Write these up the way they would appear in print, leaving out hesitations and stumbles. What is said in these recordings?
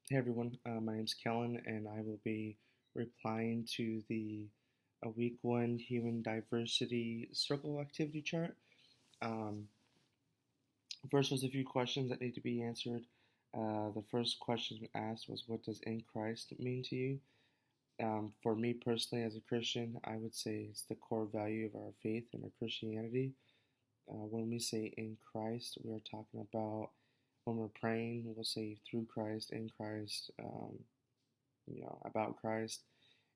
Hey everyone, my name's Kellen, and I will be replying to the week one human diversity circle activity chart. Um, First was a few questions that need to be answered. The first question asked was, "What does in Christ mean to you?" For me personally, as a Christian, I would say it's the core value of our faith and our Christianity. When we say in Christ, we are talking about when we're praying, we'll say through Christ, in Christ, about Christ.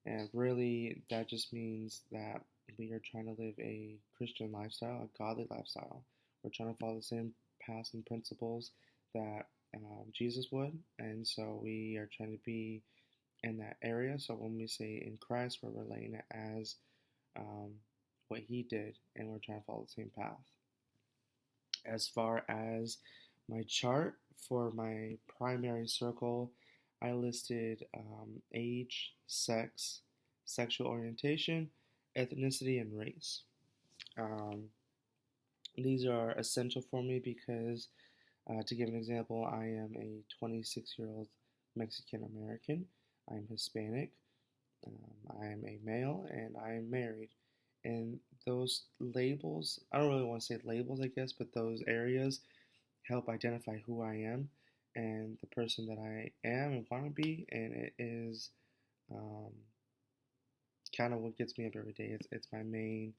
And really, that just means that we are trying to live a Christian lifestyle, a godly lifestyle. We're trying to follow the same paths and principles that Jesus would. And so we are trying to be in that area. So when we say in Christ, we're relating it as um, what he did, and we're trying to follow the same path. As far as my chart for my primary circle, I listed age, sex, sexual orientation, ethnicity, and race. Um, these are essential for me because, to give an example, I am a 26-year-old Mexican American. I'm Hispanic. I am a male, and I am married. And those labels, I don't really want to say labels, I guess, but those areas help identify who I am and the person that I am and want to be. And it is um, kind of what gets me up every day. It's my main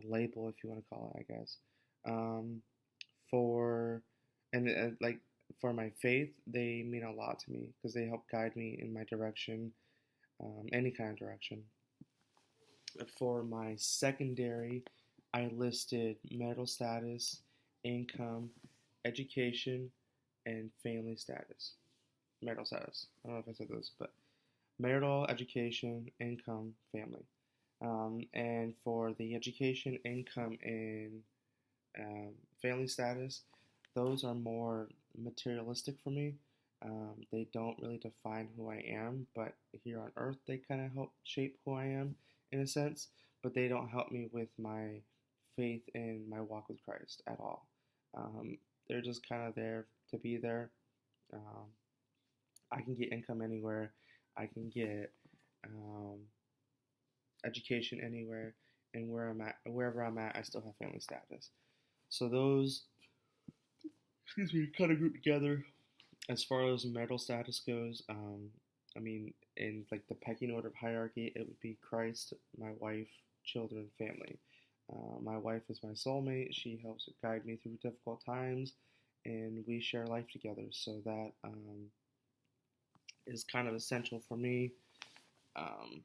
label, if you want to call it, I guess. Um, for and like for my faith, they mean a lot to me because they help guide me in my direction, any kind of direction. For my secondary, I listed marital status, income, education, and family status. Marital status. I don't know if I said this, but marital, education, income, family. And for the education, income, and family status, those are more materialistic for me. They don't really define who I am, but here on earth, they kind of help shape who I am in a sense, but they don't help me with my faith and my walk with Christ at all. They're just kind of there to be there. Um, I can get income anywhere, I can get um, education anywhere, and wherever I'm at, I still have family status. So those, excuse me, kind of group together. As far as marital status goes, I mean, in like the pecking order of hierarchy, it would be Christ, my wife, children, family. My wife is my soulmate. She helps guide me through difficult times, and we share life together. So that is kind of essential for me. Um,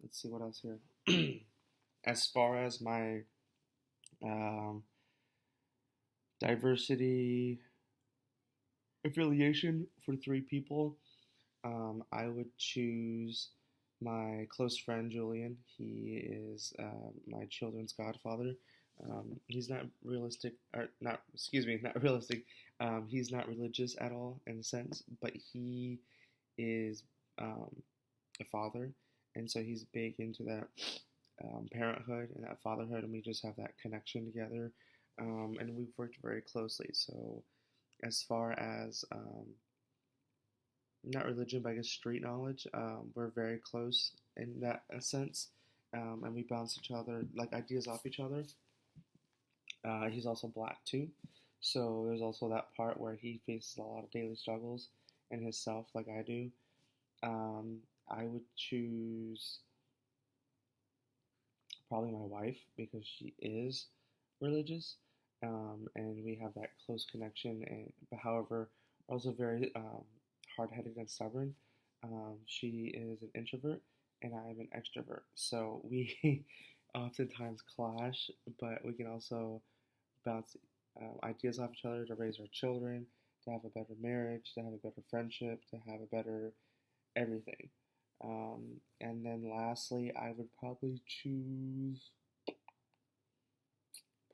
let's see what else here. As far as my um, diversity affiliation for three people, I would choose my close friend Julian. He is my children's godfather. He's not realistic, or not, excuse me, not realistic. He's not religious at all in a sense, but he is um, a father, and so he's big into that parenthood and that fatherhood, and we just have that connection together. And we've worked very closely. So, as far as not religion, but I guess street knowledge. We're very close in that sense, and we bounce each other like ideas off each other. He's also black too, so there's also that part where he faces a lot of daily struggles in himself, like I do. Um, I would choose probably my wife because she is religious, and we have that close connection. And but however, we're also very hard-headed and stubborn. She is an introvert, and I am an extrovert. So we oftentimes clash, but we can also bounce ideas off each other to raise our children, to have a better marriage, to have a better friendship, to have a better everything. And then lastly, I would probably choose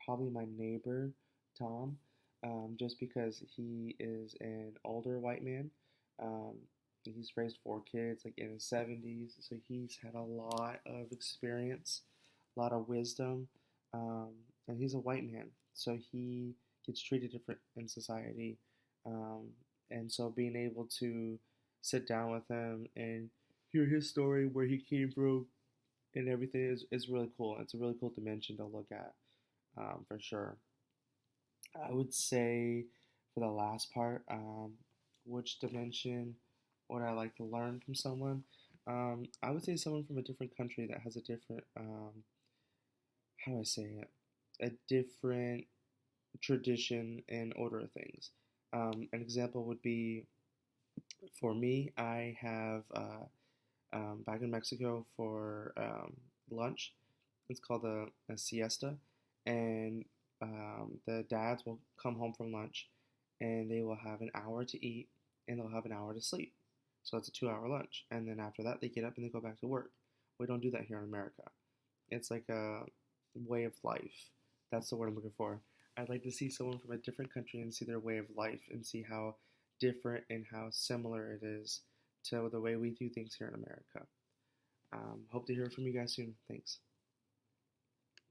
probably my neighbor, Tom, just because he is an older white man. Um, he's raised four kids, like in his 70s, so he's had a lot of experience, a lot of wisdom, um, and he's a white man, so he gets treated different in society. Um, and so being able to sit down with him and hear his story, where he came from, and everything is really cool. It's a really cool dimension to look at, for sure. I would say for the last part, which dimension would I like to learn from someone? I would say someone from a different country that has a different, how do I say it? A different tradition and order of things. An example would be for me, I have back in Mexico for lunch. It's called a siesta, and the dads will come home from lunch, and they will have an hour to eat, and they'll have an hour to sleep. So it's a 2 hour lunch, and then after that they get up and they go back to work. We don't do that here in America. It's like a way of life. That's the word I'm looking for. I'd like to see someone from a different country and see their way of life and see how different and how similar it is to the way we do things here in America. Hope to hear from you guys soon. Thanks.